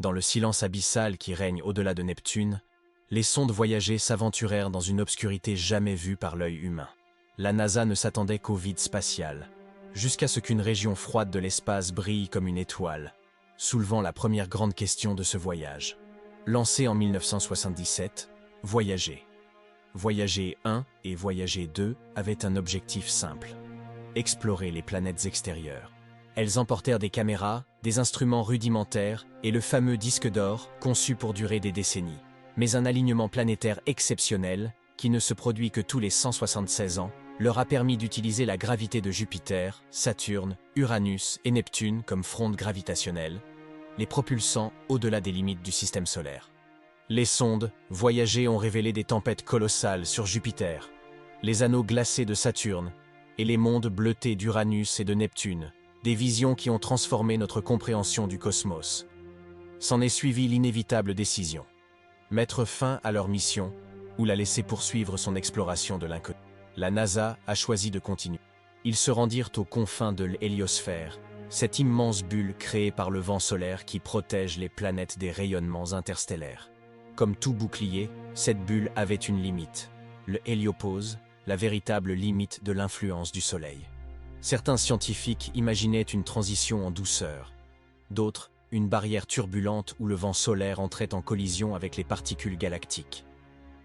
Dans le silence abyssal qui règne au-delà de Neptune, les sondes voyagées s'aventurèrent dans une obscurité jamais vue par l'œil humain. La NASA ne s'attendait qu'au vide spatial, jusqu'à ce qu'une région froide de l'espace brille comme une étoile, soulevant la première grande question de ce voyage. Lancé en 1977, Voyager. Voyager 1 et Voyager 2 avaient un objectif simple: explorer les planètes extérieures. Elles emportèrent des caméras, des instruments rudimentaires et le fameux disque d'or conçu pour durer des décennies. Mais un alignement planétaire exceptionnel, qui ne se produit que tous les 176 ans, leur a permis d'utiliser la gravité de Jupiter, Saturne, Uranus et Neptune comme fronde gravitationnelle, les propulsant au-delà des limites du système solaire. Les sondes voyagées ont révélé des tempêtes colossales sur Jupiter, les anneaux glacés de Saturne et les mondes bleutés d'Uranus et de Neptune, des visions qui ont transformé notre compréhension du cosmos. S'en est suivie l'inévitable décision: mettre fin à leur mission ou la laisser poursuivre son exploration de l'inconnu. La NASA a choisi de continuer. Ils se rendirent aux confins de l'héliosphère, cette immense bulle créée par le vent solaire qui protège les planètes des rayonnements interstellaires. Comme tout bouclier, cette bulle avait une limite: le héliopause, la véritable limite de l'influence du Soleil. Certains scientifiques imaginaient une transition en douceur, d'autres une barrière turbulente où le vent solaire entrait en collision avec les particules galactiques.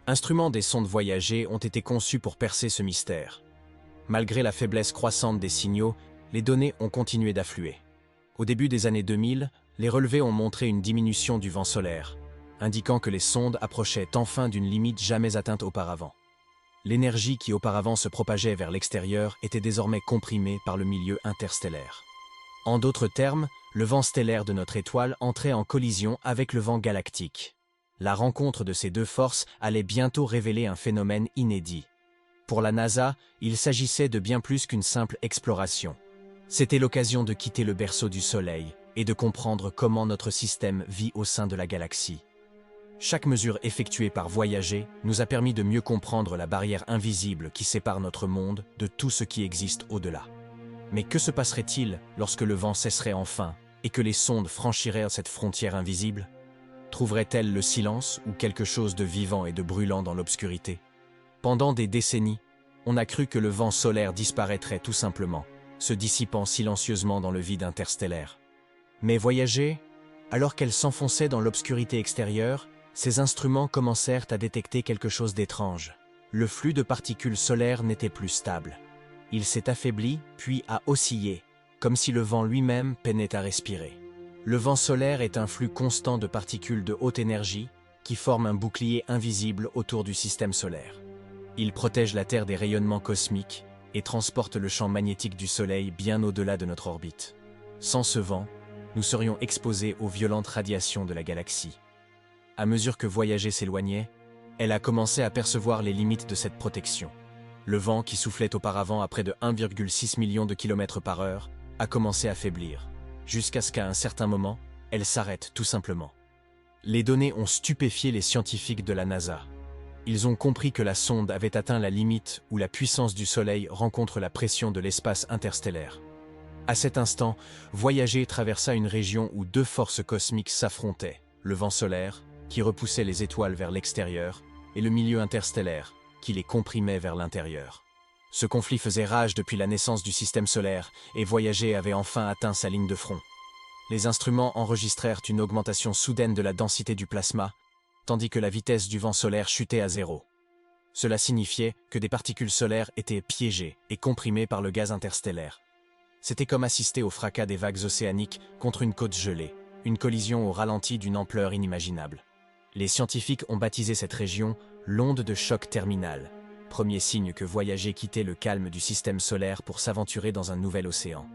Instruments des sondes voyagées ont été conçus pour percer ce mystère. Malgré la faiblesse croissante des signaux, les données ont continué d'affluer. Au début des années 2000, les relevés ont montré une diminution du vent solaire, indiquant que les sondes approchaient enfin d'une limite jamais atteinte auparavant. L'énergie qui auparavant se propageait vers l'extérieur était désormais comprimée par le milieu interstellaire. En d'autres termes, le vent stellaire de notre étoile entrait en collision avec le vent galactique. La rencontre de ces deux forces allait bientôt révéler un phénomène inédit. Pour la NASA, il s'agissait de bien plus qu'une simple exploration. C'était l'occasion de quitter le berceau du Soleil et de comprendre comment notre système vit au sein de la galaxie. Chaque mesure effectuée par Voyager nous a permis de mieux comprendre la barrière invisible qui sépare notre monde de tout ce qui existe au-delà. Mais que se passerait-il lorsque le vent cesserait enfin et que les sondes franchiraient cette frontière invisible? Trouveraient-elles le silence ou quelque chose de vivant et de brûlant dans l'obscurité? Pendant des décennies, on a cru que le vent solaire disparaîtrait tout simplement, se dissipant silencieusement dans le vide interstellaire. Mais Voyager, alors qu'elle s'enfonçait dans l'obscurité extérieure, ses instruments commencèrent à détecter quelque chose d'étrange. Le flux de particules solaires n'était plus stable. Il s'est affaibli, puis a oscillé, comme si le vent lui-même peinait à respirer. Le vent solaire est un flux constant de particules de haute énergie qui forment un bouclier invisible autour du système solaire. Il protège la Terre des rayonnements cosmiques et transporte le champ magnétique du Soleil bien au-delà de notre orbite. Sans ce vent, nous serions exposés aux violentes radiations de la galaxie. À mesure que Voyager s'éloignait, elle a commencé à percevoir les limites de cette protection. Le vent, qui soufflait auparavant à près de 1,6 million de km par heure, a commencé à faiblir, jusqu'à ce qu'à un certain moment, elle s'arrête tout simplement. Les données ont stupéfié les scientifiques de la NASA. Ils ont compris que la sonde avait atteint la limite où la puissance du Soleil rencontre la pression de l'espace interstellaire. À cet instant, Voyager traversa une région où deux forces cosmiques s'affrontaient: le vent solaire, qui repoussait les étoiles vers l'extérieur, et le milieu interstellaire, qui les comprimait vers l'intérieur. Ce conflit faisait rage depuis la naissance du système solaire, et Voyager avait enfin atteint sa ligne de front. Les instruments enregistrèrent une augmentation soudaine de la densité du plasma, tandis que la vitesse du vent solaire chutait à zéro. Cela signifiait que des particules solaires étaient piégées et comprimées par le gaz interstellaire. C'était comme assister au fracas des vagues océaniques contre une côte gelée, une collision au ralenti d'une ampleur inimaginable. Les scientifiques ont baptisé cette région l'onde de choc terminale, premier signe que Voyager quittait le calme du système solaire pour s'aventurer dans un nouvel océan.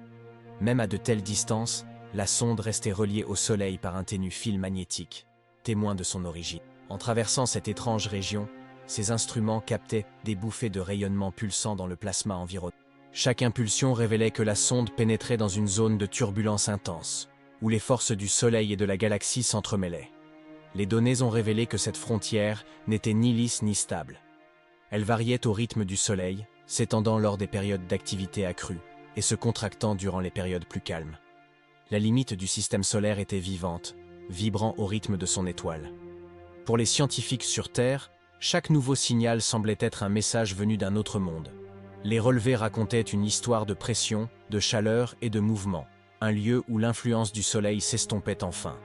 Même à de telles distances, la sonde restait reliée au Soleil par un ténu fil magnétique, témoin de son origine. En traversant cette étrange région, ses instruments captaient des bouffées de rayonnement pulsant dans le plasma environnant. Chaque impulsion révélait que la sonde pénétrait dans une zone de turbulence intense, où les forces du Soleil et de la galaxie s'entremêlaient. Les données ont révélé que cette frontière n'était ni lisse ni stable. Elle variait au rythme du Soleil, s'étendant lors des périodes d'activité accrue et se contractant durant les périodes plus calmes. La limite du système solaire était vivante, vibrant au rythme de son étoile. Pour les scientifiques sur Terre, chaque nouveau signal semblait être un message venu d'un autre monde. Les relevés racontaient une histoire de pression, de chaleur et de mouvement, un lieu où l'influence du Soleil s'estompait enfin.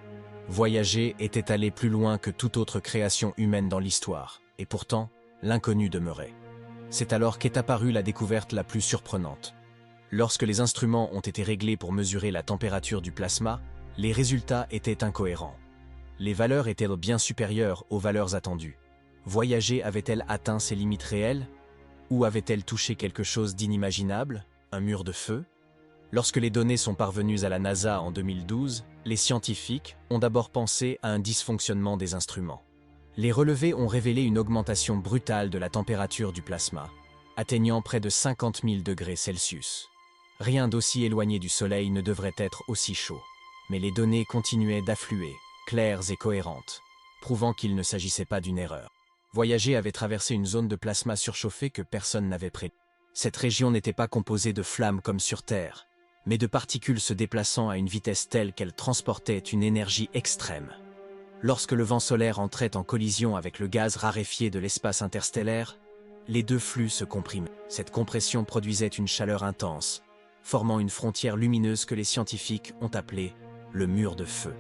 Voyager était allé plus loin que toute autre création humaine dans l'histoire, et pourtant, l'inconnu demeurait. C'est alors qu'est apparue la découverte la plus surprenante. Lorsque les instruments ont été réglés pour mesurer la température du plasma, les résultats étaient incohérents. Les valeurs étaient bien supérieures aux valeurs attendues. Voyager avait-elle atteint ses limites réelles? Ou avait-elle touché quelque chose d'inimaginable, un mur de feu? Lorsque les données sont parvenues à la NASA en 2012, les scientifiques ont d'abord pensé à un dysfonctionnement des instruments. Les relevés ont révélé une augmentation brutale de la température du plasma, atteignant près de 50 000 degrés Celsius. Rien d'aussi éloigné du Soleil ne devrait être aussi chaud. Mais les données continuaient d'affluer, claires et cohérentes, prouvant qu'il ne s'agissait pas d'une erreur. Voyager avait traversé une zone de plasma surchauffé que personne n'avait prévue. Cette région n'était pas composée de flammes comme sur Terre, mais de particules se déplaçant à une vitesse telle qu'elles transportaient une énergie extrême. Lorsque le vent solaire entrait en collision avec le gaz raréfié de l'espace interstellaire, les deux flux se comprimaient. Cette compression produisait une chaleur intense, formant une frontière lumineuse que les scientifiques ont appelée le mur de feu.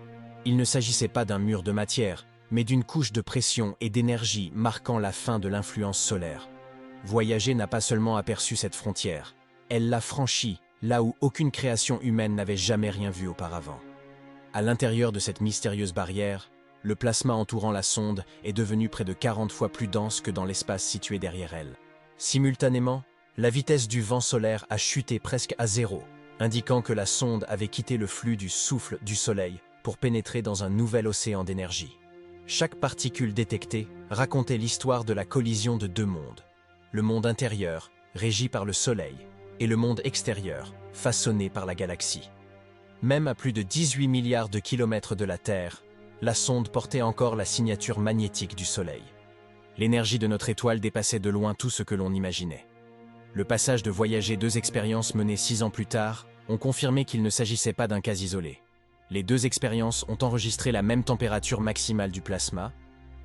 Il ne s'agissait pas d'un mur de matière, mais d'une couche de pression et d'énergie marquant la fin de l'influence solaire. Voyager n'a pas seulement aperçu cette frontière, elle l'a franchie, là où aucune création humaine n'avait jamais rien vu auparavant. À l'intérieur de cette mystérieuse barrière, le plasma entourant la sonde est devenu près de 40 fois plus dense que dans l'espace situé derrière elle. Simultanément, la vitesse du vent solaire a chuté presque à zéro, indiquant que la sonde avait quitté le flux du souffle du Soleil pour pénétrer dans un nouvel océan d'énergie. Chaque particule détectée racontait l'histoire de la collision de deux mondes. Le monde intérieur, régi par le Soleil, et le monde extérieur, façonné par la galaxie. Même à plus de 18 milliards de kilomètres de la Terre, la sonde portait encore la signature magnétique du Soleil. L'énergie de notre étoile dépassait de loin tout ce que l'on imaginait. Le passage de Voyager 2 expériences menées 6 ans plus tard ont confirmé qu'il ne s'agissait pas d'un cas isolé. Les deux expériences ont enregistré la même température maximale du plasma,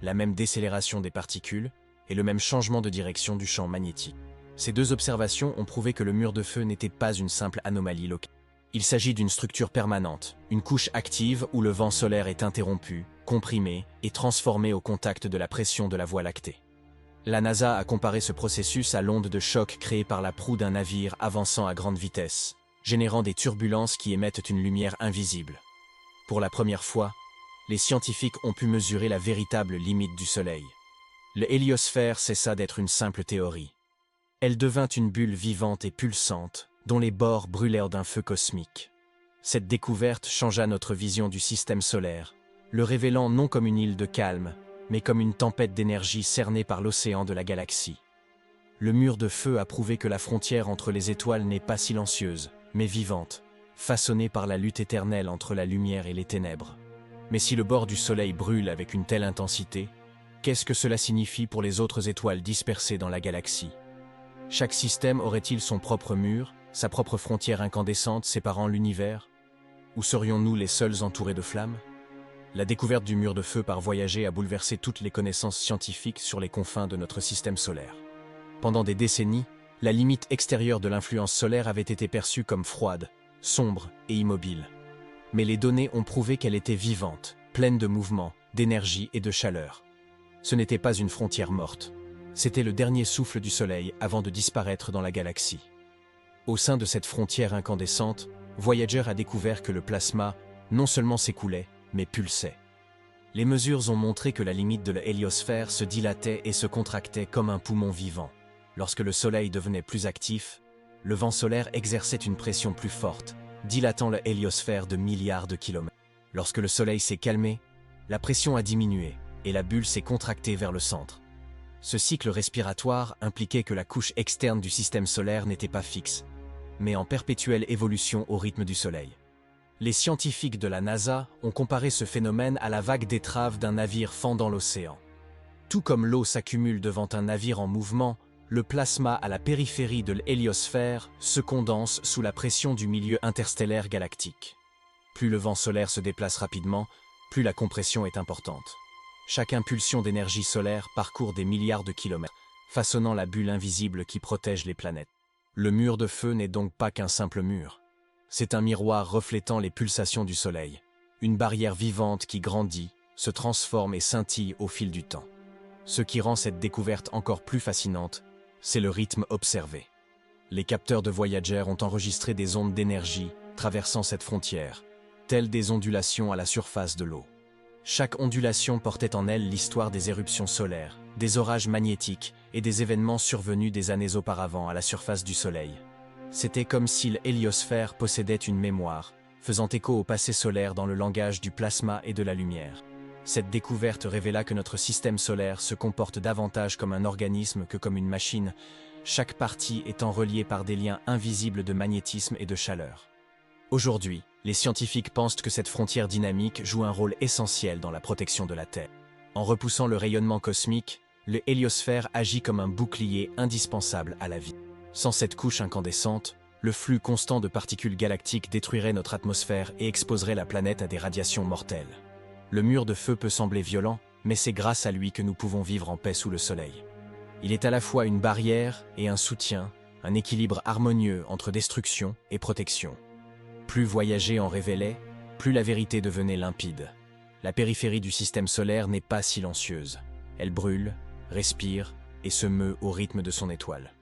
la même décélération des particules et le même changement de direction du champ magnétique. Ces deux observations ont prouvé que le mur de feu n'était pas une simple anomalie locale. Il s'agit d'une structure permanente, une couche active où le vent solaire est interrompu, comprimé et transformé au contact de la pression de la Voie lactée. La NASA a comparé ce processus à l'onde de choc créée par la proue d'un navire avançant à grande vitesse, générant des turbulences qui émettent une lumière invisible. Pour la première fois, les scientifiques ont pu mesurer la véritable limite du Soleil. Le héliosphère cessa d'être une simple théorie. Elle devint une bulle vivante et pulsante, dont les bords brûlèrent d'un feu cosmique. Cette découverte changea notre vision du système solaire, le révélant non comme une île de calme, mais comme une tempête d'énergie cernée par l'océan de la galaxie. Le mur de feu a prouvé que la frontière entre les étoiles n'est pas silencieuse, mais vivante, façonnée par la lutte éternelle entre la lumière et les ténèbres. Mais si le bord du Soleil brûle avec une telle intensité, qu'est-ce que cela signifie pour les autres étoiles dispersées dans la galaxie? Chaque système aurait-il son propre mur, sa propre frontière incandescente séparant l'univers? Ou serions-nous les seuls entourés de flammes? La découverte du mur de feu par Voyager a bouleversé toutes les connaissances scientifiques sur les confins de notre système solaire. Pendant des décennies, la limite extérieure de l'influence solaire avait été perçue comme froide, sombre et immobile. Mais les données ont prouvé qu'elle était vivante, pleine de mouvement, d'énergie et de chaleur. Ce n'était pas une frontière morte. C'était le dernier souffle du Soleil avant de disparaître dans la galaxie. Au sein de cette frontière incandescente, Voyager a découvert que le plasma non seulement s'écoulait, mais pulsait. Les mesures ont montré que la limite de l'héliosphère se dilatait et se contractait comme un poumon vivant. Lorsque le Soleil devenait plus actif, le vent solaire exerçait une pression plus forte, dilatant l'héliosphère de milliards de kilomètres. Lorsque le Soleil s'est calmé, la pression a diminué et la bulle s'est contractée vers le centre. Ce cycle respiratoire impliquait que la couche externe du système solaire n'était pas fixe, mais en perpétuelle évolution au rythme du Soleil. Les scientifiques de la NASA ont comparé ce phénomène à la vague d'étrave d'un navire fendant l'océan. Tout comme l'eau s'accumule devant un navire en mouvement, le plasma à la périphérie de l'héliosphère se condense sous la pression du milieu interstellaire galactique. Plus le vent solaire se déplace rapidement, plus la compression est importante. Chaque impulsion d'énergie solaire parcourt des milliards de kilomètres, façonnant la bulle invisible qui protège les planètes. Le mur de feu n'est donc pas qu'un simple mur. C'est un miroir reflétant les pulsations du Soleil, une barrière vivante qui grandit, se transforme et scintille au fil du temps. Ce qui rend cette découverte encore plus fascinante, c'est le rythme observé. Les capteurs de Voyager ont enregistré des ondes d'énergie traversant cette frontière, telles des ondulations à la surface de l'eau. Chaque ondulation portait en elle l'histoire des éruptions solaires, des orages magnétiques et des événements survenus des années auparavant à la surface du Soleil. C'était comme si l'héliosphère possédait une mémoire, faisant écho au passé solaire dans le langage du plasma et de la lumière. Cette découverte révéla que notre système solaire se comporte davantage comme un organisme que comme une machine, chaque partie étant reliée par des liens invisibles de magnétisme et de chaleur. Aujourd'hui, les scientifiques pensent que cette frontière dynamique joue un rôle essentiel dans la protection de la Terre. En repoussant le rayonnement cosmique, le héliosphère agit comme un bouclier indispensable à la vie. Sans cette couche incandescente, le flux constant de particules galactiques détruirait notre atmosphère et exposerait la planète à des radiations mortelles. Le mur de feu peut sembler violent, mais c'est grâce à lui que nous pouvons vivre en paix sous le Soleil. Il est à la fois une barrière et un soutien, un équilibre harmonieux entre destruction et protection. Plus Voyager en révélait, plus la vérité devenait limpide. La périphérie du système solaire n'est pas silencieuse. Elle brûle, respire et se meut au rythme de son étoile.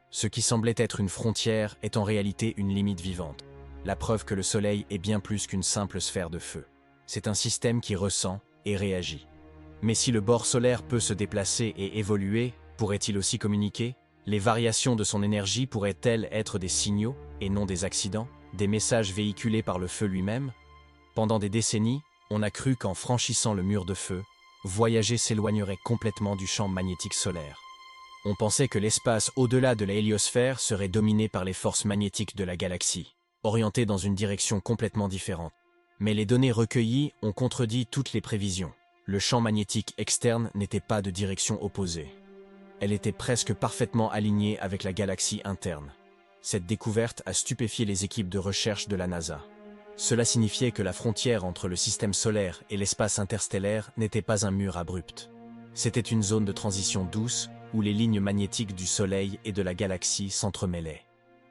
Ce qui semblait être une frontière est en réalité une limite vivante. La preuve que le Soleil est bien plus qu'une simple sphère de feu. C'est un système qui ressent et réagit. Mais si le bord solaire peut se déplacer et évoluer, pourrait-il aussi communiquer? Les variations de son énergie pourraient-elles être des signaux et non des accidents, des messages véhiculés par le feu lui-même? Pendant des décennies, on a cru qu'en franchissant le mur de feu, Voyager s'éloignerait complètement du champ magnétique solaire. On pensait que l'espace au-delà de la héliosphère serait dominé par les forces magnétiques de la galaxie, orientées dans une direction complètement différente. Mais les données recueillies ont contredit toutes les prévisions. Le champ magnétique externe n'était pas de direction opposée. Elle était presque parfaitement alignée avec la galaxie interne. Cette découverte a stupéfié les équipes de recherche de la NASA. Cela signifiait que la frontière entre le système solaire et l'espace interstellaire n'était pas un mur abrupt. C'était une zone de transition douce où les lignes magnétiques du Soleil et de la galaxie s'entremêlaient.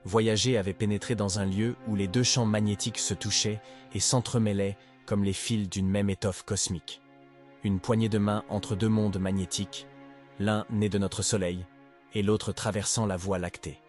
Voyager avait pénétré dans un lieu où les deux champs magnétiques se touchaient et s'entremêlaient comme les fils d'une même étoffe cosmique. Une poignée de main entre deux mondes magnétiques, l'un né de notre Soleil et l'autre traversant la Voie lactée.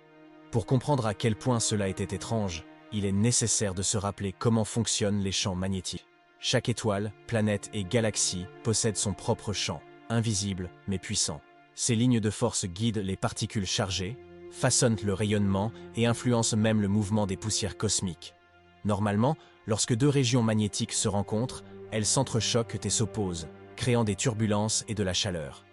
Pour comprendre à quel point cela était étrange, il est nécessaire de se rappeler comment fonctionnent les champs magnétiques. Chaque étoile, planète et galaxie possède son propre champ, invisible mais puissant. Ces lignes de force guident les particules chargées, façonnent le rayonnement et influencent même le mouvement des poussières cosmiques. Normalement, lorsque deux régions magnétiques se rencontrent, elles s'entrechoquent et s'opposent, créant des turbulences et de la chaleur.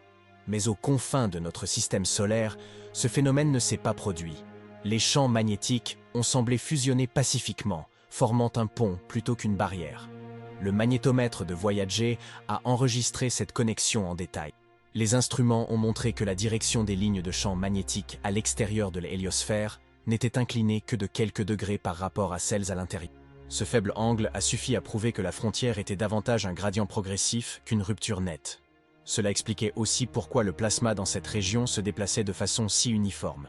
Mais aux confins de notre système solaire, ce phénomène ne s'est pas produit. Les champs magnétiques ont semblé fusionner pacifiquement, formant un pont plutôt qu'une barrière. Le magnétomètre de Voyager a enregistré cette connexion en détail. Les instruments ont montré que la direction des lignes de champs magnétiques à l'extérieur de l'héliosphère n'était inclinée que de quelques degrés par rapport à celles à l'intérieur. Ce faible angle a suffi à prouver que la frontière était davantage un gradient progressif qu'une rupture nette. Cela expliquait aussi pourquoi le plasma dans cette région se déplaçait de façon si uniforme.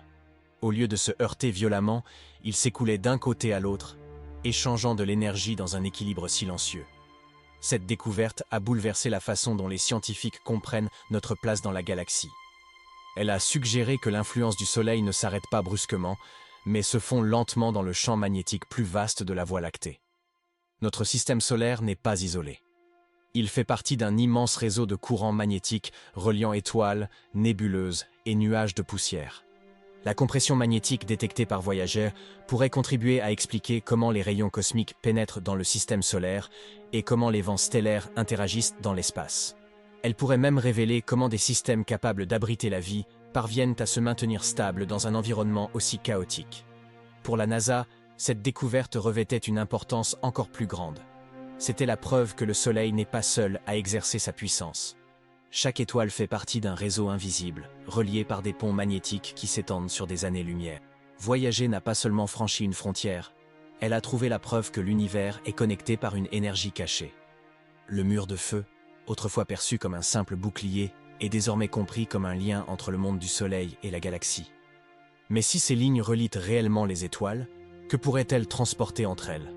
Au lieu de se heurter violemment, il s'écoulait d'un côté à l'autre, échangeant de l'énergie dans un équilibre silencieux. Cette découverte a bouleversé la façon dont les scientifiques comprennent notre place dans la galaxie. Elle a suggéré que l'influence du Soleil ne s'arrête pas brusquement, mais se fond lentement dans le champ magnétique plus vaste de la Voie lactée. Notre système solaire n'est pas isolé. Il fait partie d'un immense réseau de courants magnétiques reliant étoiles, nébuleuses et nuages de poussière. La compression magnétique détectée par Voyager pourrait contribuer à expliquer comment les rayons cosmiques pénètrent dans le système solaire et comment les vents stellaires interagissent dans l'espace. Elle pourrait même révéler comment des systèmes capables d'abriter la vie parviennent à se maintenir stables dans un environnement aussi chaotique. Pour la NASA, cette découverte revêtait une importance encore plus grande. C'était la preuve que le Soleil n'est pas seul à exercer sa puissance. Chaque étoile fait partie d'un réseau invisible, relié par des ponts magnétiques qui s'étendent sur des années-lumière. Voyager n'a pas seulement franchi une frontière, elle a trouvé la preuve que l'univers est connecté par une énergie cachée. Le mur de feu, autrefois perçu comme un simple bouclier, est désormais compris comme un lien entre le monde du Soleil et la galaxie. Mais si ces lignes relient réellement les étoiles, que pourraient-elles transporter entre elles?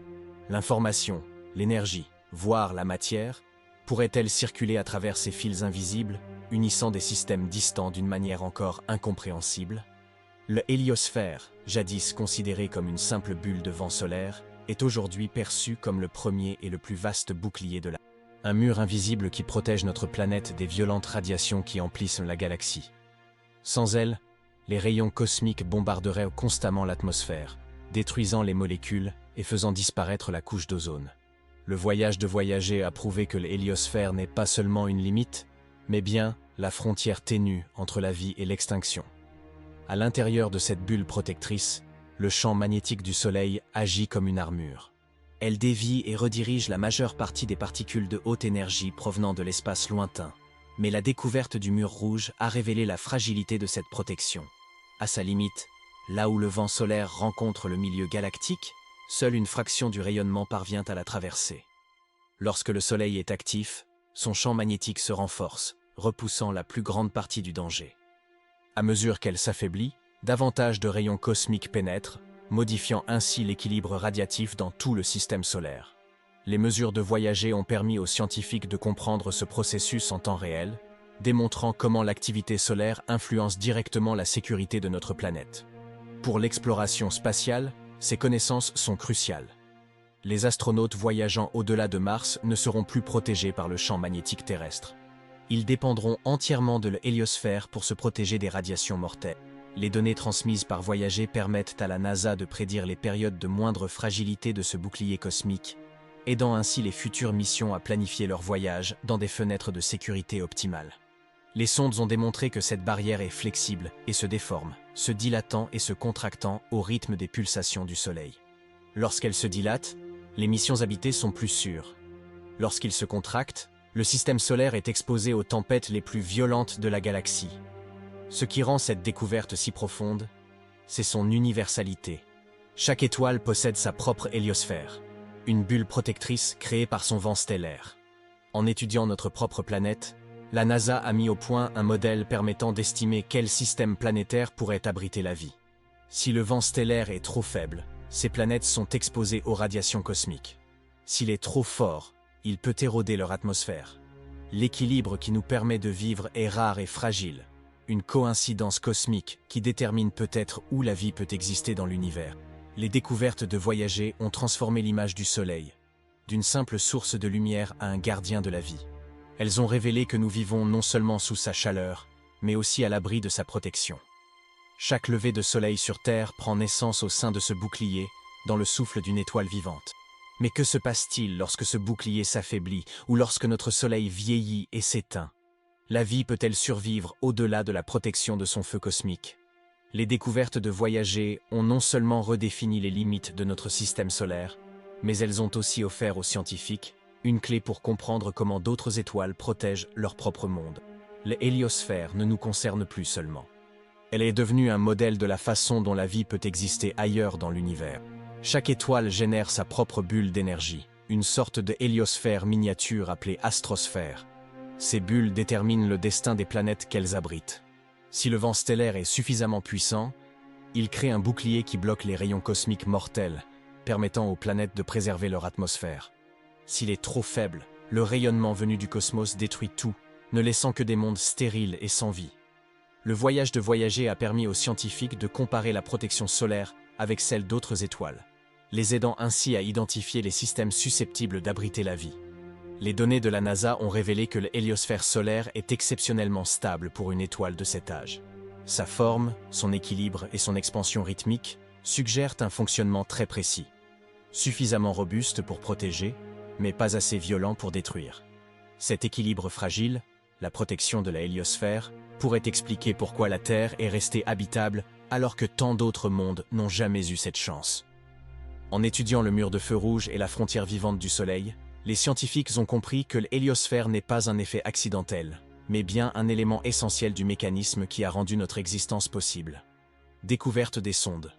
L'information, l'énergie, voire la matière, pourrait-elle circuler à travers ces fils invisibles, unissant des systèmes distants d'une manière encore incompréhensible? Le héliosphère, jadis considéré comme une simple bulle de vent solaire, est aujourd'hui perçu comme le premier et le plus vaste bouclier de la... Un mur invisible qui protège notre planète des violentes radiations qui emplissent la galaxie. Sans elle, les rayons cosmiques bombarderaient constamment l'atmosphère, détruisant les molécules et faisant disparaître la couche d'ozone. Le voyage de voyager a prouvé que l'héliosphère n'est pas seulement une limite, mais bien la frontière ténue entre la vie et l'extinction. À l'intérieur de cette bulle protectrice, le champ magnétique du Soleil agit comme une armure. Elle dévie et redirige la majeure partie des particules de haute énergie provenant de l'espace lointain. Mais la découverte du mur rouge a révélé la fragilité de cette protection. À sa limite, là où le vent solaire rencontre le milieu galactique, seule une fraction du rayonnement parvient à la traverser. Lorsque le Soleil est actif, son champ magnétique se renforce, repoussant la plus grande partie du danger. À mesure qu'elle s'affaiblit, davantage de rayons cosmiques pénètrent, modifiant ainsi l'équilibre radiatif dans tout le système solaire. Les mesures de voyager ont permis aux scientifiques de comprendre ce processus en temps réel, démontrant comment l'activité solaire influence directement la sécurité de notre planète. Pour l'exploration spatiale, ces connaissances sont cruciales. Les astronautes voyageant au-delà de Mars ne seront plus protégés par le champ magnétique terrestre. Ils dépendront entièrement de l'héliosphère pour se protéger des radiations mortelles. Les données transmises par Voyager permettent à la NASA de prédire les périodes de moindre fragilité de ce bouclier cosmique, aidant ainsi les futures missions à planifier leur voyage dans des fenêtres de sécurité optimales. Les sondes ont démontré que cette barrière est flexible et se déforme, se dilatant et se contractant au rythme des pulsations du Soleil. Lorsqu'elle se dilate, les missions habitées sont plus sûres. Lorsqu'il se contracte, le système solaire est exposé aux tempêtes les plus violentes de la galaxie. Ce qui rend cette découverte si profonde, c'est son universalité. Chaque étoile possède sa propre héliosphère, une bulle protectrice créée par son vent stellaire. En étudiant notre propre planète, la NASA a mis au point un modèle permettant d'estimer quel système planétaire pourrait abriter la vie. Si le vent stellaire est trop faible, ces planètes sont exposées aux radiations cosmiques. S'il est trop fort, il peut éroder leur atmosphère. L'équilibre qui nous permet de vivre est rare et fragile, une coïncidence cosmique qui détermine peut-être où la vie peut exister dans l'univers. Les découvertes de Voyager ont transformé l'image du Soleil, d'une simple source de lumière à un gardien de la vie. Elles ont révélé que nous vivons non seulement sous sa chaleur, mais aussi à l'abri de sa protection. Chaque lever de soleil sur Terre prend naissance au sein de ce bouclier, dans le souffle d'une étoile vivante. Mais que se passe-t-il lorsque ce bouclier s'affaiblit ou lorsque notre soleil vieillit et s'éteint? La vie peut-elle survivre au-delà de la protection de son feu cosmique? Les découvertes de Voyager ont non seulement redéfini les limites de notre système solaire, mais elles ont aussi offert aux scientifiques une clé pour comprendre comment d'autres étoiles protègent leur propre monde. L'héliosphère ne nous concerne plus seulement. Elle est devenue un modèle de la façon dont la vie peut exister ailleurs dans l'univers. Chaque étoile génère sa propre bulle d'énergie, une sorte de héliosphère miniature appelée astrosphère. Ces bulles déterminent le destin des planètes qu'elles abritent. Si le vent stellaire est suffisamment puissant, il crée un bouclier qui bloque les rayons cosmiques mortels, permettant aux planètes de préserver leur atmosphère. S'il est trop faible, le rayonnement venu du cosmos détruit tout, ne laissant que des mondes stériles et sans vie. Le voyage de Voyager a permis aux scientifiques de comparer la protection solaire avec celle d'autres étoiles, les aidant ainsi à identifier les systèmes susceptibles d'abriter la vie. Les données de la NASA ont révélé que l'héliosphère solaire est exceptionnellement stable pour une étoile de cet âge. Sa forme, son équilibre et son expansion rythmique suggèrent un fonctionnement très précis, suffisamment robuste pour protéger, mais pas assez violent pour détruire. Cet équilibre fragile, la protection de la héliosphère, pourrait expliquer pourquoi la Terre est restée habitable alors que tant d'autres mondes n'ont jamais eu cette chance. En étudiant le mur de feu rouge et la frontière vivante du Soleil, les scientifiques ont compris que l'héliosphère n'est pas un effet accidentel, mais bien un élément essentiel du mécanisme qui a rendu notre existence possible. Découverte des sondes.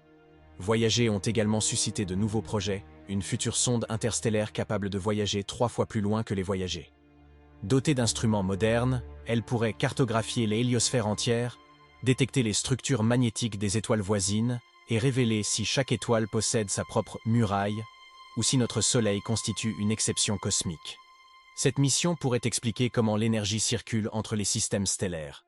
Voyager ont également suscité de nouveaux projets, une future sonde interstellaire capable de voyager 3 fois plus loin que les voyageurs. Dotée d'instruments modernes, elle pourrait cartographier l'héliosphère entière, détecter les structures magnétiques des étoiles voisines et révéler si chaque étoile possède sa propre muraille ou si notre Soleil constitue une exception cosmique. Cette mission pourrait expliquer comment l'énergie circule entre les systèmes stellaires,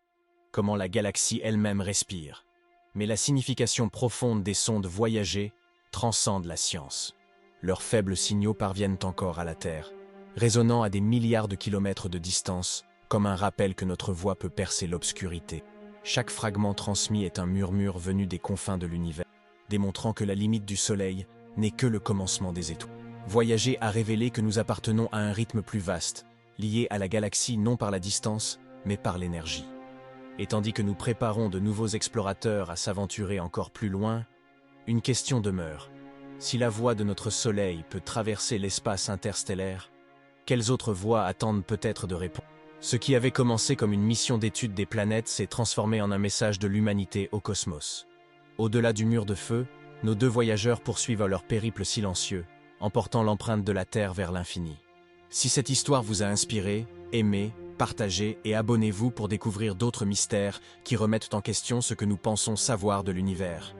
comment la galaxie elle-même respire. Mais la signification profonde des sondes voyagées transcende la science. Leurs faibles signaux parviennent encore à la Terre, résonnant à des milliards de kilomètres de distance, comme un rappel que notre voix peut percer l'obscurité. Chaque fragment transmis est un murmure venu des confins de l'univers, démontrant que la limite du Soleil n'est que le commencement des étoiles. Voyager a révélé que nous appartenons à un rythme plus vaste, lié à la galaxie non par la distance, mais par l'énergie. Et tandis que nous préparons de nouveaux explorateurs à s'aventurer encore plus loin, une question demeure. Si la voie de notre Soleil peut traverser l'espace interstellaire, quelles autres voies attendent peut-être de répondre? Ce qui avait commencé comme une mission d'étude des planètes s'est transformé en un message de l'humanité au cosmos. Au-delà du mur de feu, nos 2 voyageurs poursuivent leur périple silencieux, emportant l'empreinte de la Terre vers l'infini. Si cette histoire vous a inspiré, aimé, partagez et abonnez-vous pour découvrir d'autres mystères qui remettent en question ce que nous pensons savoir de l'univers.